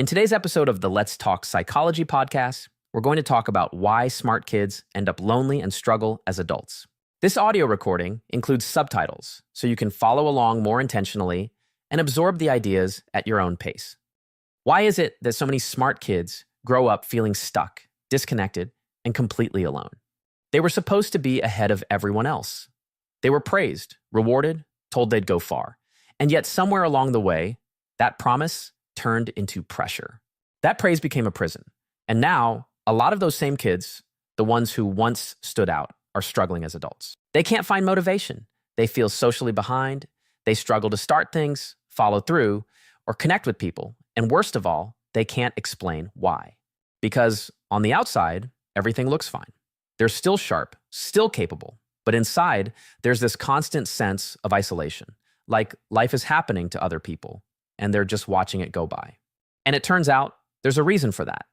In today's episode of the Let's Talk Psychology podcast, we're going to talk about why smart kids end up lonely and struggle as adults. This audio recording includes subtitles, so you can follow along more intentionally and absorb the ideas at your own pace. Why is it that so many smart kids grow up feeling stuck, disconnected, and completely alone? They were supposed to be ahead of everyone else. They were praised, rewarded, told they'd go far. And yet somewhere along the way, that promise turned into pressure. That praise became a prison. And now, a lot of those same kids, the ones who once stood out, are struggling as adults. They can't find motivation. They feel socially behind. They struggle to start things, follow through, or connect with people. And worst of all, they can't explain why. Because on the outside, everything looks fine. They're still sharp, still capable. But inside, there's this constant sense of isolation, like life is happening to other people, and they're just watching it go by. And it turns out there's a reason for that.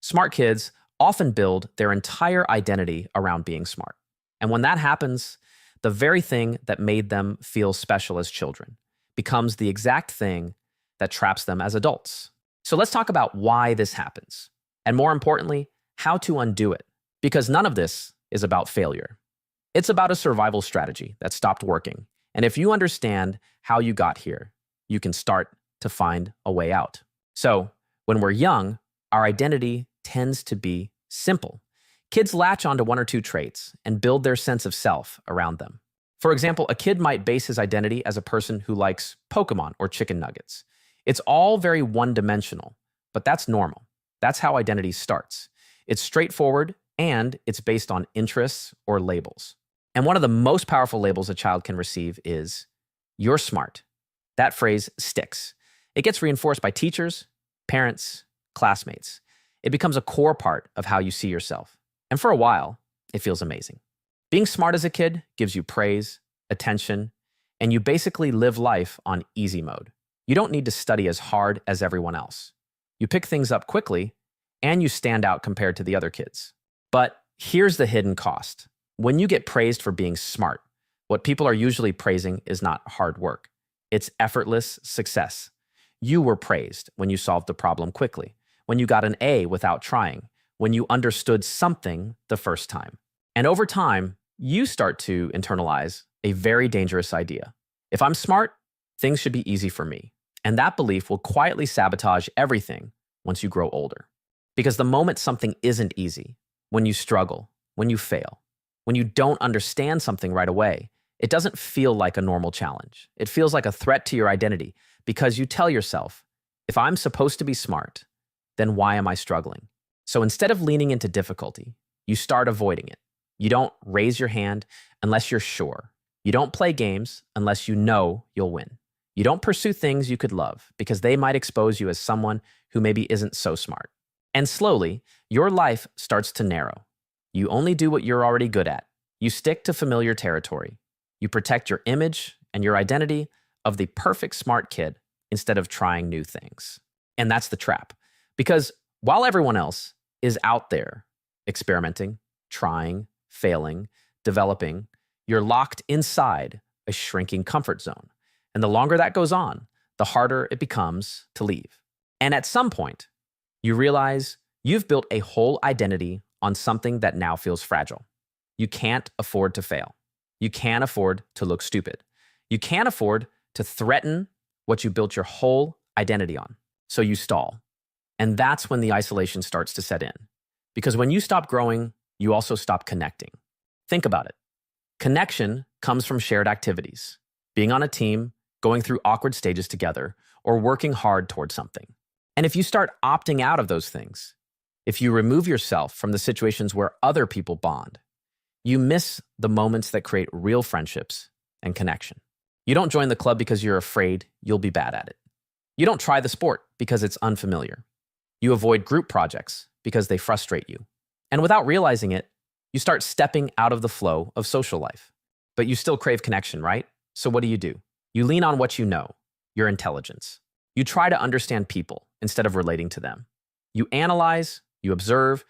Smart kids often build their entire identity around being smart. And when that happens, the very thing that made them feel special as children becomes the exact thing that traps them as adults. So let's talk about why this happens. And more importantly, how to undo it. Because none of this is about failure. It's about a survival strategy that stopped working. And if you understand how you got here, you can start to find a way out. So when we're young, our identity tends to be simple. Kids latch onto one or two traits and build their sense of self around them. For example, a kid might base his identity as a person who likes Pokemon or chicken nuggets. It's all very one-dimensional, but that's normal. That's how identity starts. It's straightforward and it's based on interests or labels. And one of the most powerful labels a child can receive is, "You're smart." That phrase sticks. It gets reinforced by teachers, parents, classmates. It becomes a core part of how you see yourself. And for a while, it feels amazing. Being smart as a kid gives you praise, attention, and you basically live life on easy mode. You don't need to study as hard as everyone else. You pick things up quickly, and you stand out compared to the other kids. But here's the hidden cost. When you get praised for being smart, what people are usually praising is not hard work. It's effortless success. You were praised when you solved the problem quickly, when you got an A without trying, when you understood something the first time. And over time, you start to internalize a very dangerous idea. If I'm smart, things should be easy for me. And that belief will quietly sabotage everything once you grow older. Because the moment something isn't easy, when you struggle, when you fail, when you don't understand something right away, it doesn't feel like a normal challenge. It feels like a threat to your identity because you tell yourself, if I'm supposed to be smart, then why am I struggling? So instead of leaning into difficulty, you start avoiding it. You don't raise your hand unless you're sure. You don't play games unless you know you'll win. You don't pursue things you could love because they might expose you as someone who maybe isn't so smart. And slowly, your life starts to narrow. You only do what you're already good at. You stick to familiar territory. You protect your image and your identity of the perfect smart kid instead of trying new things. And that's the trap. Because while everyone else is out there experimenting, trying, failing, developing, you're locked inside a shrinking comfort zone. And the longer that goes on, the harder it becomes to leave. And at some point, you realize you've built a whole identity on something that now feels fragile. You can't afford to fail. You can't afford to look stupid. You can't afford to threaten what you built your whole identity on. So you stall. And that's when the isolation starts to set in. Because when you stop growing, you also stop connecting. Think about it. Connection comes from shared activities, being on a team, going through awkward stages together, or working hard towards something. And if you start opting out of those things, if you remove yourself from the situations where other people bond, you miss the moments that create real friendships and connection. You don't join the club because you're afraid you'll be bad at it. You don't try the sport because it's unfamiliar. You avoid group projects because they frustrate you. And without realizing it, you start stepping out of the flow of social life. But you still crave connection, right? So what do? You lean on what you know, your intelligence. You try to understand people instead of relating to them. You analyze, you observe,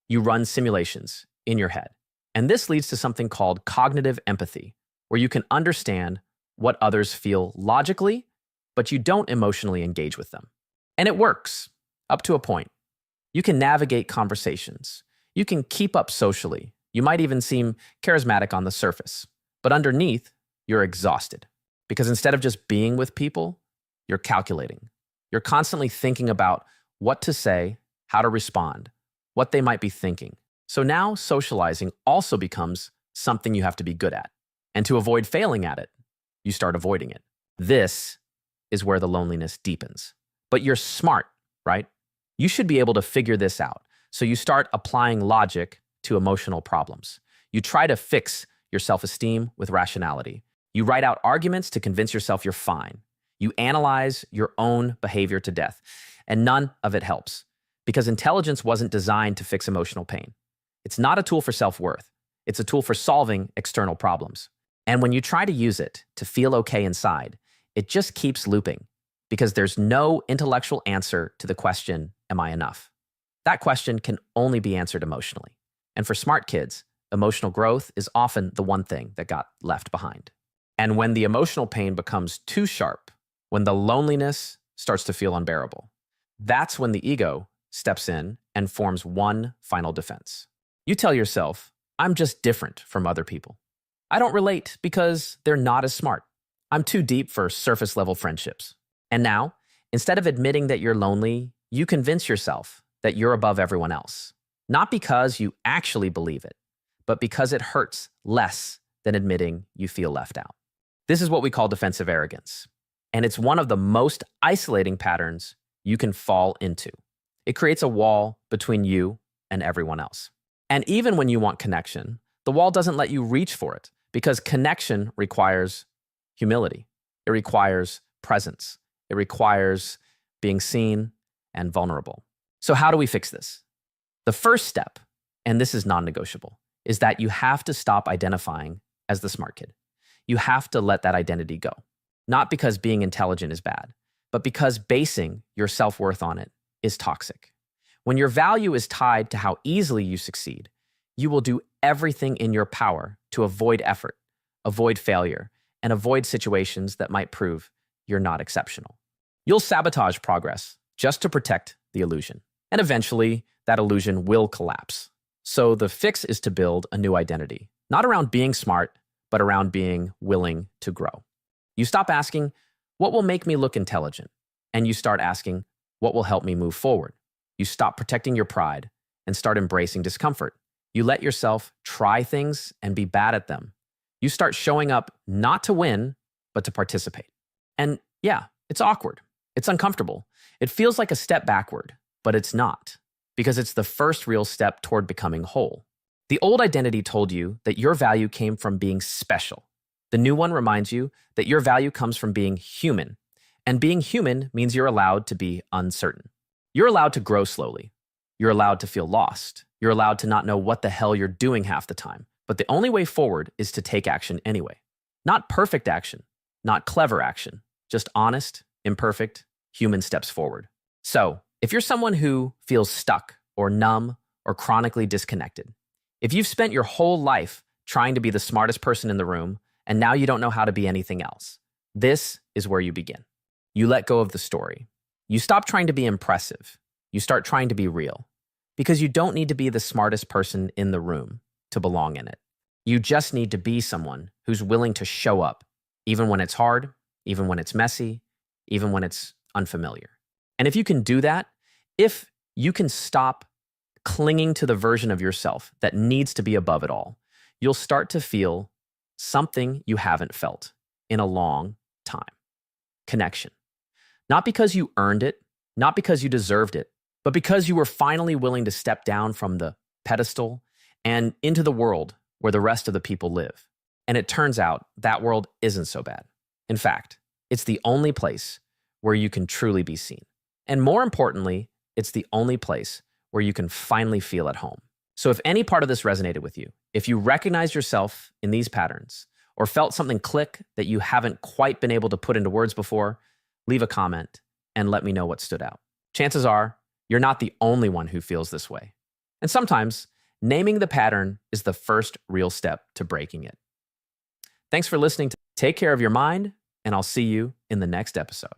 you run simulations in your head. And this leads to something called cognitive empathy, where you can understand what others feel logically, but you don't emotionally engage with them. And it works. up to a point. You can navigate conversations. You can keep up socially. You might even seem charismatic on the surface. But underneath, you're exhausted. Because instead of just being with people, you're calculating. You're constantly thinking about what to say, how to respond, what they might be thinking. So now socializing also becomes something you have to be good at. And to avoid failing at it, you start avoiding it. This is where the loneliness deepens. But you're smart, right? You should be able to figure this out. So you start applying logic to emotional problems. You try to fix your self-esteem with rationality. You write out arguments to convince yourself you're fine. You analyze your own behavior to death. And none of it helps. Because intelligence wasn't designed to fix emotional pain. It's not a tool for self-worth. It's a tool for solving external problems. And when you try to use it to feel okay inside, it just keeps looping. Because there's no intellectual answer to the question, am I enough? That question can only be answered emotionally. And for smart kids, emotional growth is often the one thing that got left behind. And when the emotional pain becomes too sharp, when the loneliness starts to feel unbearable, that's when the ego steps in and forms one final defense. You tell yourself, I'm just different from other people. I don't relate because they're not as smart. I'm too deep for surface level friendships. And now, instead of admitting that you're lonely, you convince yourself that you're above everyone else. Not because you actually believe it, but because it hurts less than admitting you feel left out. This is what we call defensive arrogance. And it's one of the most isolating patterns you can fall into. It creates a wall between you and everyone else. And even when you want connection, the wall doesn't let you reach for it because connection requires humility. It requires presence. It requires being seen and vulnerable. So how do we fix this? The first step, and this is non-negotiable, is that you have to stop identifying as the smart kid. You have to let that identity go. Not because being intelligent is bad, but because basing your self-worth on it is toxic. When your value is tied to how easily you succeed, you will do everything in your power to avoid effort, avoid failure, and avoid situations that might prove you're not exceptional. You'll sabotage progress just to protect the illusion. And eventually, that illusion will collapse. So the fix is to build a new identity, not around being smart, but around being willing to grow. You stop asking, what will make me look intelligent? And you start asking, what will help me move forward? You stop protecting your pride and start embracing discomfort. You let yourself try things and be bad at them. You start showing up not to win, but to participate. And yeah, it's awkward. It's uncomfortable. It feels like a step backward, but it's not, because it's the first real step toward becoming whole. The old identity told you that your value came from being special. The new one reminds you that your value comes from being human. And being human means you're allowed to be uncertain. You're allowed to grow slowly. You're allowed to feel lost. You're allowed to not know what the hell you're doing half the time. But the only way forward is to take action anyway. Not perfect action, not clever action, just honest, imperfect, human steps forward. So, if you're someone who feels stuck or numb or chronically disconnected, if you've spent your whole life trying to be the smartest person in the room and now you don't know how to be anything else, this is where you begin. You let go of the story. You stop trying to be impressive. You start trying to be real. Because you don't need to be the smartest person in the room to belong in it. You just need to be someone who's willing to show up, even when it's hard, even when it's messy, even when it's unfamiliar. And if you can do that, if you can stop clinging to the version of yourself that needs to be above it all, you'll start to feel something you haven't felt in a long time. Connection. Not because you earned it, not because you deserved it, but because you were finally willing to step down from the pedestal and into the world where the rest of the people live. And it turns out that world isn't so bad. In fact, it's the only place where you can truly be seen. And more importantly, it's the only place where you can finally feel at home. So if any part of this resonated with you, if you recognize yourself in these patterns or felt something click that you haven't quite been able to put into words before, leave a comment and let me know what stood out. Chances are you're not the only one who feels this way. And sometimes naming the pattern is the first real step to breaking it. Thanks for listening. Take care of your mind, and I'll see you in the next episode.